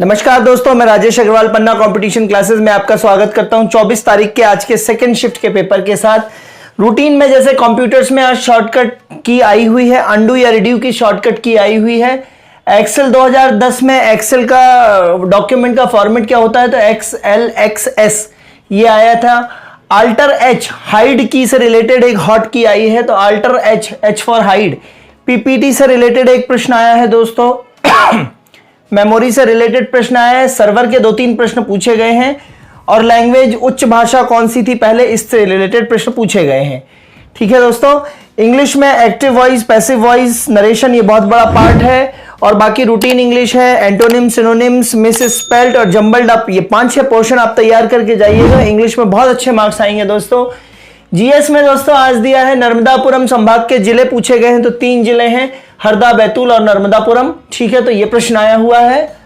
नमस्कार दोस्तों, मैं राजेश अग्रवाल पन्ना कंपटीशन क्लासेस में आपका स्वागत करता हूं 24 तारीख के आज के सेकंड शिफ्ट के पेपर के साथ। रूटीन में जैसे कंप्यूटर्स में आज शॉर्टकट की आई हुई है, अंडू या रिड्यू की शॉर्टकट की आई हुई है। एक्सेल 2010 में एक्सेल का डॉक्यूमेंट का फॉर्मेट क्या होता है, तो XLXS ये आया था। अल्टर H हाइड की से रिलेटेड एक हॉट की आई है, तो alter H for hide. PPT से रिलेटेड एक प्रश्न आया है दोस्तों। मेमोरी से रिलेटेड प्रश्न आया है। सर्वर के 2-3 प्रश्न पूछे गए हैं और लैंग्वेज उच्च भाषा कौन सी थी पहले, इससे रिलेटेड प्रश्न पूछे गए हैं। ठीक है दोस्तों, इंग्लिश में active voice, passive voice, narration ये बहुत बड़ा पार्ट है और बाकी रूटीन इंग्लिश है। एंटोनिम, सिनोनिम्स, मिस स्पेल्ड और जंबल्ड अप, ये 5-6 पोर्शन आप तैयार करके जाइएगा। इंग्लिश में बहुत अच्छे मार्क्स आएंगे दोस्तों। जीएस में दोस्तों आज दिया है नर्मदापुरम संभाग के जिले पूछे गए हैं, तो 3 जिले हैं, हरदा, बैतूल और नर्मदापुरम। ठीक है, तो ये प्रश्न आया हुआ है।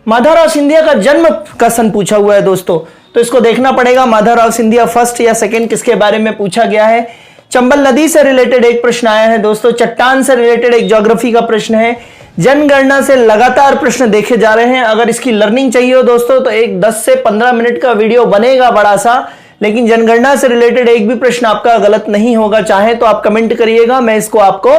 माधवराव सिंधिया का जन्म का सन पूछा हुआ है दोस्तों, तो इसको देखना पड़ेगा। माधवराव सिंधिया फर्स्ट या सेकंड किसके बारे में पूछा गया है। चंबल नदी से रिलेटेड एक प्रश्न आया है दोस्तों। चट्टान से रिलेटेड एक ज्योग्राफी का प्रश्न है। जनगणना से लगातार प्रश्न देखे जा रहे हैं। अगर इसकी लर्निंग चाहिए हो दोस्तों तो एक 10 से 15 मिनट का वीडियो बनेगा बड़ा सा, लेकिन जनगणना से रिलेटेड एक भी प्रश्न आपका गलत नहीं होगा। चाहे तो आप कमेंट करिएगा, मैं इसको आपको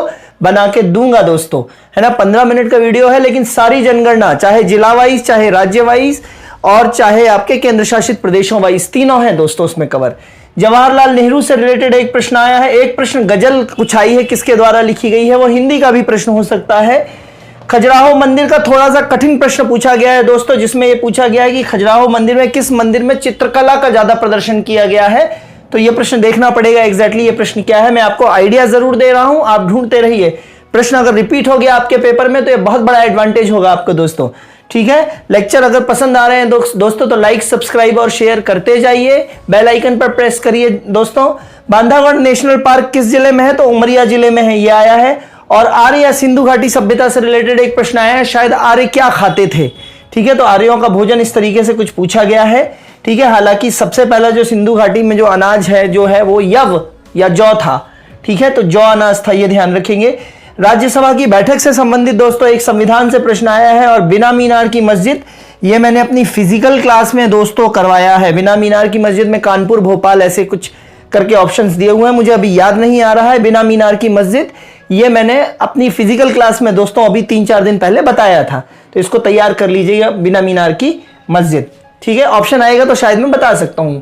बना के दूंगा दोस्तों, है ना। 15 मिनट का वीडियो है, लेकिन सारी जनगणना, चाहे जिला वाइज, चाहे राज्य वाइज और चाहे आपके केंद्र शासित प्रदेशों वाइज, तीनों हैं दोस्तों उसमें कवर। जवाहरलाल नेहरू से रिलेटेड एक प्रश्न आया है। एक प्रश्न गजल कुछ आई है, किसके द्वारा लिखी गई है, वो हिंदी का भी प्रश्न हो सकता है। खजुराहो मंदिर का थोड़ा सा कठिन प्रश्न पूछा गया है दोस्तों, जिसमें यह पूछा गया है कि खजुराहो मंदिर में किस मंदिर में चित्रकला का ज्यादा प्रदर्शन किया गया है। तो यह प्रश्न देखना पड़ेगा एग्जैक्टली ये प्रश्न क्या है। मैं आपको आइडिया जरूर दे रहा हूं, आप ढूंढते रहिए। प्रश्न अगर रिपीट हो गया आपके पेपर में तो यह बहुत बड़ा एडवांटेज होगा आपको दोस्तों। ठीक है, लेक्चर अगर पसंद आ रहे हैं दोस्तों तो लाइक, सब्सक्राइब और शेयर करते जाइए। बेल आइकन पर प्रेस करिए दोस्तों। बांधवगढ़ नेशनल पार्क किस जिले में है, तो उमरिया जिले में है, ये आया है। और आर्य या सिंधु घाटी सभ्यता से रिलेटेड एक प्रश्न आया है, शायद आर्य क्या खाते थे। ठीक है, तो आर्यों का भोजन इस तरीके से कुछ पूछा गया है। ठीक है, हालांकि सबसे पहला जो सिंधु घाटी में जो अनाज है जो है वो यव या जौ था। ठीक है, तो जौ अनाज था, ये ध्यान रखेंगे। राज्यसभा की बैठक से संबंधित दोस्तों एक संविधान से प्रश्न आया है। और बिना मीनार की मस्जिद, ये मैंने अपनी फिजिकल क्लास में दोस्तों करवाया है। बिना मीनार की मस्जिद में कानपुर, भोपाल ऐसे कुछ करके ऑप्शंस दिए हुए हैं, मुझे अभी याद नहीं आ रहा है। बिना मीनार की मस्जिद ये मैंने अपनी फिजिकल क्लास में दोस्तों अभी 3-4 दिन पहले बताया था, तो इसको तैयार कर लीजिएगा, बिना मीनार की मस्जिद। ठीक है, ऑप्शन आएगा तो शायद मैं बता सकता हूं।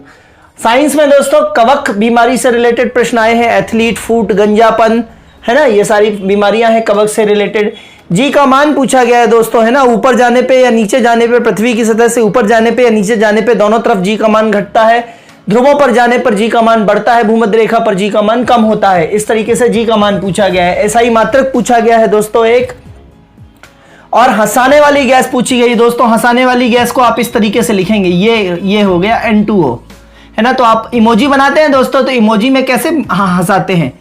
साइंस में दोस्तों कवक बीमारी से रिलेटेड प्रश्न आए हैं। एथलीट, फूट, गंजापन, है ना, ये सारी बीमारियां हैं कवक से रिलेटेड। जी का मान पूछा गया है दोस्तों, है ना। ऊपर जाने पे या नीचे जाने पे, पृथ्वी की सतह से ऊपर जाने पे या नीचे जाने पे, दोनों तरफ जी का मान घटता है। ध्रुवों पर जाने पर जी का मान बढ़ता है, भूमध्य रेखा पर जी का मान कम होता है। इस तरीके से जी का मान पूछा गया है। एसआई मात्रक पूछा गया है दोस्तों एक। और हंसाने वाली गैस पूछी गई दोस्तों। हंसाने वाली गैस को आप इस तरीके से लिखेंगे, ये हो गया N2O, है ना। तो आप इमोजी बनाते हैं दोस्तों, तो इमोजी में कैसे हंसाते हैं,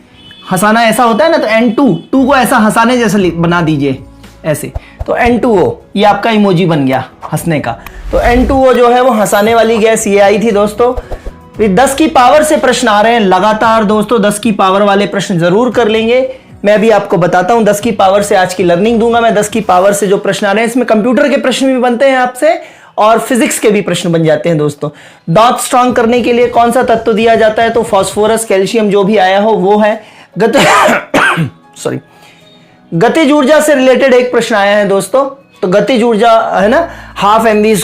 हंसाना ऐसा होता है ना, तो N2 को ऐसा हंसाने जैसा बना दीजिए ऐसे, तो N2O ये आपका इमोजी बन गया हंसने का। तो N2O जो है वो हंसाने वाली गैस ये आई थी दोस्तों। 10 की पावर से प्रश्न आ रहे हैं लगातार दोस्तों, 10 की पावर वाले प्रश्न जरूर कर लेंगे। मैं अभी आपको बताता हूं 10 की पावर से आज की लर्निंग दूंगा मैं। 10 की पावर से जो प्रश्न आ रहे हैं इसमें कंप्यूटर के प्रश्न भी बनते हैं आपसे और फिजिक्स के भी प्रश्न बन जाते हैं दोस्तों। दांत स्ट्रांग करने के लिए कौन सा तत्व दिया जाता है, तो फास्फोरस, कैल्शियम जो भी आया हो वो है। गतिज ऊर्जा से रिलेटेड एक प्रश्न आया है दोस्तों। तो गतिज ऊर्जा है ना, ½ mv²,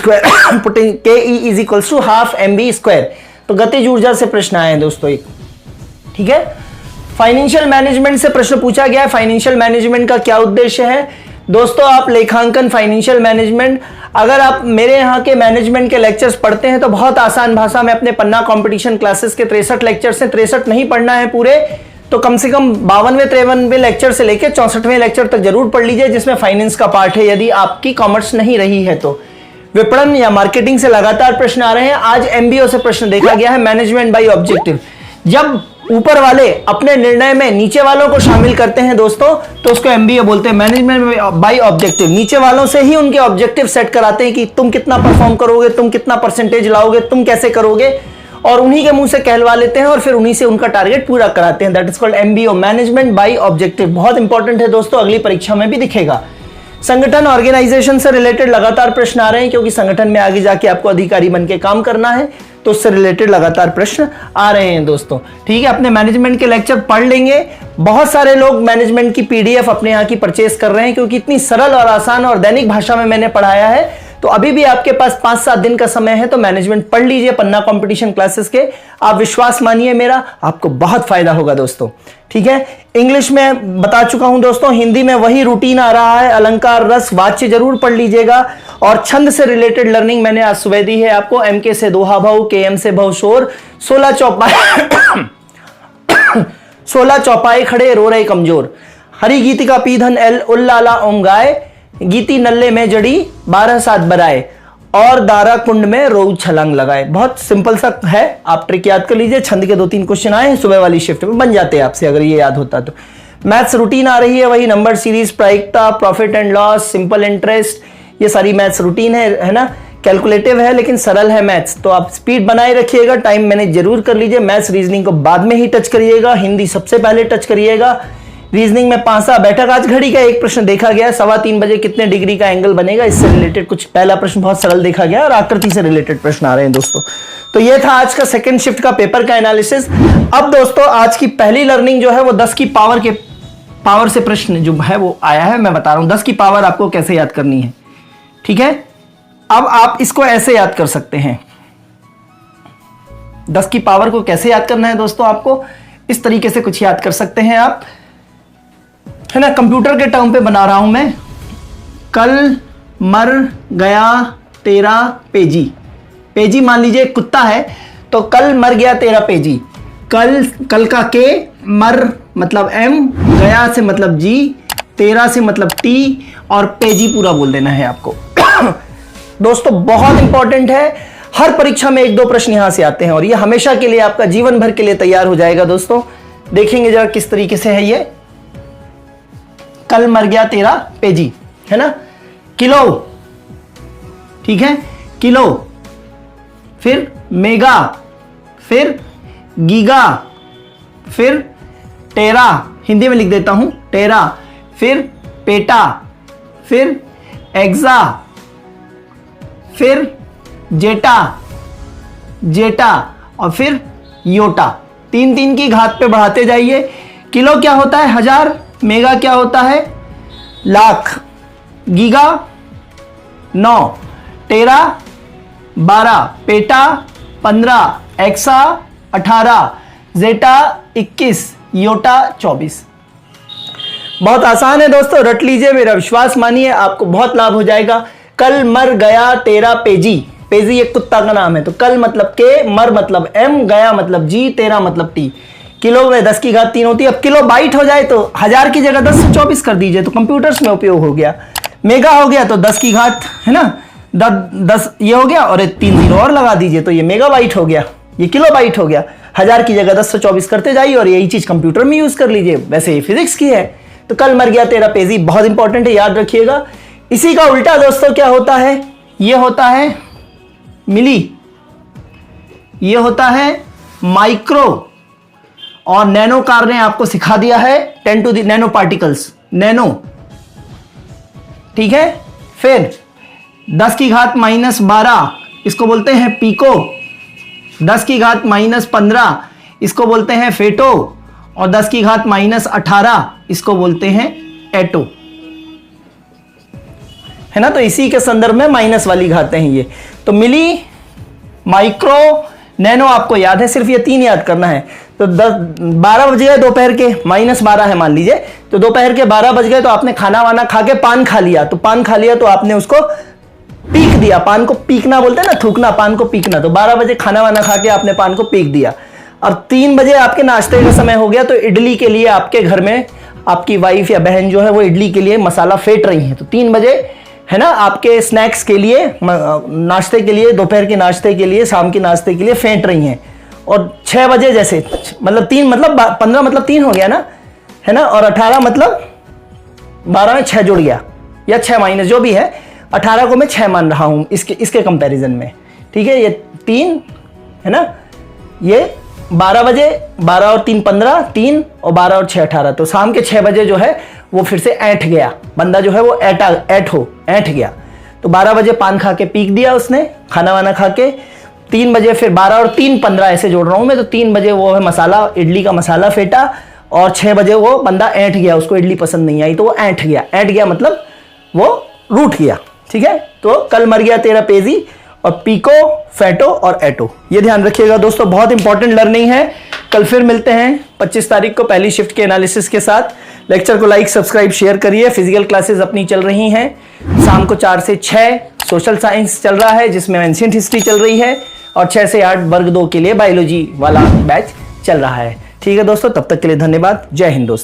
पुटिंग ke = ½ mv²। तो गतिज ऊर्जा से प्रश्न आए हैं दोस्तों एक। ठीक है, फाइनेंशियल मैनेजमेंट से प्रश्न पूछा गया है। फाइनेंशियल मैनेजमेंट का क्या उद्देश्य है दोस्तों, आप लेखांकन, फाइनेंशियल मैनेजमेंट, अगर आप मेरे यहाँ के मैनेजमेंट के लेक्चर्स पढ़ते हैं तो बहुत आसान भाषा में अपने पन्ना कंपटीशन क्लासेस के 63 लेक्चर्स हैं। 63 नहीं पढ़ना है पूरे, तो कम से कम 52वें 53वें लेक्चर से लेकर 64वें लेक्चर तक जरूर पढ़ लीजिए, जिसमें फाइनेंस का पार्ट है, यदि आपकी कॉमर्स नहीं रही है तो। विपणन या मार्केटिंग से लगातार प्रश्न आ रहे हैं। आज MBO से प्रश्न देखा गया है, मैनेजमेंट बाय ऑब्जेक्टिव। जब ऊपर वाले अपने निर्णय में नीचे वालों को शामिल करते हैं दोस्तों, तो उसको MBO बोलते हैं, मैनेजमेंट बाय ऑब्जेक्टिव। नीचे वालों से ही उनके ऑब्जेक्टिव सेट कराते हैं कि तुम कितना परफॉर्म करोगे, तुम कितना परसेंटेज लाओगे, तुम कैसे करोगे, और उन्हीं के मुंह से कहलवा लेते हैं और फिर उन्हीं से उनका टारगेट पूरा कराते हैं। That is called MBO, management by objective. बहुत इंपॉर्टेंट है दोस्तों, अगली परीक्षा में भी दिखेगा। संगठन ऑर्गेनाइजेशन से रिलेटेड लगातार प्रश्न आ रहे हैं, क्योंकि संगठन में आगे जाके आपको अधिकारी बन के काम करना है, तो उससे रिलेटेड लगातार प्रश्न आ रहे हैं दोस्तों। ठीक है, अपने मैनेजमेंट के लेक्चर पढ़ लेंगे। बहुत सारे लोग मैनेजमेंट की पीडीएफ अपने यहाँ की परचेस कर रहे हैं, क्योंकि इतनी सरल और आसान और दैनिक भाषा में मैंने पढ़ाया है। तो अभी भी आपके पास 5-7 दिन का समय है, तो मैनेजमेंट पढ़ लीजिए पन्ना कंपटीशन क्लासेस के। आप विश्वास मानिए मेरा, आपको बहुत फायदा होगा दोस्तों। ठीक है, इंग्लिश में बता चुका हूं दोस्तों, हिंदी में वही रूटीन आ रहा है। अलंकार, रस, वाच्य जरूर पढ़ लीजिएगा। और छंद से रिलेटेड लर्निंग मैंने आज सुबह दी है आपको। एमके से दोहा भाव, केएम से भव शोर, 16 चौपाए खड़े रो रहे कमजोर, हरी गीतिका पीधन एल उल्लाला ओम गाय, गीती नल्ले में जड़ी 12 सात बराए, और दारा कुंड में रोज छलांग लगाए। बहुत सिंपल सा है, आप ट्रिक याद कर लीजिए। छंद के 2-3 क्वेश्चन आए हैं सुबह वाली शिफ्ट में, बन जाते हैं आपसे अगर ये याद होता तो। मैथ्स रूटीन आ रही है, वही नंबर सीरीज, प्रायिकता, profit and loss, simple interest, ये सारी मैथ्स रूटीन है ना। कैलकुलेटिव है लेकिन सरल है मैथ्स, तो आप स्पीड बनाए रखिएगा, टाइम मैनेज जरूर कर लीजिए। मैथ्स रीजनिंग को बाद में ही टच करिएगा, हिंदी सबसे पहले टच करिएगा। रीजनिंग में पांसा बैठक, आज घड़ी का एक प्रश्न देखा गया, 3:15 बजे कितने डिग्री का एंगल बनेगा, इससे रिलेटेड कुछ पहला प्रश्न बहुत सरल देखा गया, और आकृति से रिलेटेड प्रश्न आ रहे हैं दोस्तों। तो ये था आज का सेकंड शिफ्ट का पेपर का एनालिसिस। अब दोस्तों आज की पहली लर्निंग जो है वो 10 की पावर से प्रश्न जो है वो आया है, मैं बता रहा हूं 10 की पावर आपको कैसे याद करनी है। ठीक है, अब आप इसको ऐसे याद कर सकते हैं। 10 की पावर को कैसे याद करना है दोस्तों, आपको इस तरीके से कुछ याद कर सकते हैं आप, है ना। कंप्यूटर के टर्म पे बना रहा हूं मैं। कल मर गया तेरा पेजी, पेजी मान लीजिए कुत्ता है, तो कल मर गया तेरा पेजी। कल का के, मर मतलब एम, गया से मतलब जी, तेरा से मतलब टी, और पेजी पूरा बोल देना है आपको। दोस्तों बहुत इंपॉर्टेंट है, हर परीक्षा में 1-2 प्रश्न यहां से आते हैं, और ये हमेशा के लिए आपका जीवन भर के लिए तैयार हो जाएगा दोस्तों। देखेंगे जरा किस तरीके से है ये। कल मर गया तेरा पेजी, है ना। किलो, ठीक है, किलो, फिर मेगा, फिर गीगा, फिर टेरा, हिंदी में लिख देता हूं टेरा, फिर पेटा, फिर एक्सा, फिर जेटा, और फिर योटा। 3-3 की घात पे बढ़ाते जाइए। किलो क्या होता है 1000, मेगा क्या होता है लाख, गीगा 9, टेरा 12, पेटा 15, एक्सा 18, जेटा 21, योटा 24। बहुत आसान है दोस्तों, रट लीजिए, मेरा विश्वास मानिए आपको बहुत लाभ हो जाएगा। कल मर गया तेरा पेजी, पेजी एक कुत्ता का नाम है, तो कल मतलब के, मर मतलब एम, गया मतलब जी, तेरा मतलब टी। किलो में 10 की घात 3 होती है। अब किलो बाइट हो जाए तो 1000 की जगह 10 से 24 कर दीजिए, तो कंप्यूटर्स में उपयोग हो गया। मेगा हो गया तो 10 की घात, है ना, 10 ये हो गया, और 3 0 और लगा दीजिए, तो ये मेगा बाइट हो गया, ये किलो बाइट हो गया। 1000 की जगह 10 से 24 करते जाइए, और यही चीज कंप्यूटर में यूज कर लीजिए। वैसे ये फिजिक्स की है। तो कल मर गया तेरा पेजी बहुत इंपॉर्टेंट है, याद रखिएगा। इसी का उल्टा दोस्तों क्या होता है, ये होता है मिली, ये होता है माइक्रो, और नैनो कार ने आपको सिखा दिया है 10 to the nano particles, nano. ठीक है, फिर 10 की घात -12 इसको बोलते हैं पीको, 10 की घात -15 इसको बोलते हैं फेटो, और 10 की घात -18 इसको बोलते हैं एटो, है ना। तो इसी के संदर्भ में माइनस वाली घातें हैं ये। तो मिली, माइक्रो, नैनो आपको याद है, सिर्फ ये 3 याद करना है। तो 12 बज गए दोपहर के, -12 है मान लीजिए, तो दोपहर के 12 बज गए, तो आपने खाना वाना खा के पान खा लिया, तो पान खा लिया तो आपने उसको पीक दिया। पान को पीकना बोलते हैं ना, थूकना, पान को पीकना। तो 12 बजे खाना वाना खा के आपने पान को पीक दिया, और 3 बजे आपके नाश्ते का समय हो गया, तो इडली के लिए आपके घर में आपकी वाइफ या बहन जो है वो इडली के लिए मसाला फेंट रही है। तो 3 बजे, है ना, आपके स्नैक्स के लिए, नाश्ते के लिए, दोपहर के नाश्ते के लिए, शाम के नाश्ते के लिए फेंट रही हैं। और 6 बजे जैसे, मतलब 3 मतलब 15 मतलब 3 हो गया ना, है ना, और 18 मतलब 12 में 6 जुड़ गया, या 6 माइनस जो भी है, 18 को मैं 6 मान रहा हूं इसके कंपैरिजन में। ठीक है, ये 3 है ना, ये 12 बजे, 12 और 3 15, 3 और 12 और 6 18, तो शाम के 6 बजे जो है वो फिर से ऐंठ गया बंदा, जो है वो ऐंठ गया। तो 12 बजे पान खा के पीक दिया उसने, खाना वाना खा के। 3 बजे फिर 12 और 3 15 ऐसे जोड़ रहा हूं मैं, तो 3 बजे वो है मसाला, इडली का मसाला फेंटा, और 6 बजे वो बंदा ऐंठ गया, उसको इडली पसंद नहीं आई तो वो ऐंठ गया मतलब वो रूठ गया। ठीक है, तो कल मर गया तेरा पेजी, और पीको, फैटो और एटो, ये ध्यान रखिएगा दोस्तों, बहुत इंपॉर्टेंट लर्निंग है। कल फिर मिलते हैं 25 तारीख को पहली शिफ्ट के एनालिसिस के साथ। लेक्चर को लाइक, सब्सक्राइब, शेयर करिए। फिजिकल क्लासेस अपनी चल रही हैं, शाम को 4 से 6 सोशल साइंस चल रहा है जिसमें एंशिएंट हिस्ट्री चल रही है, और 6 से 8 वर्ग 2 के लिए बायोलॉजी वाला बैच चल रहा है। ठीक है दोस्तों, तब तक के लिए धन्यवाद। जय हिंद दोस्तों।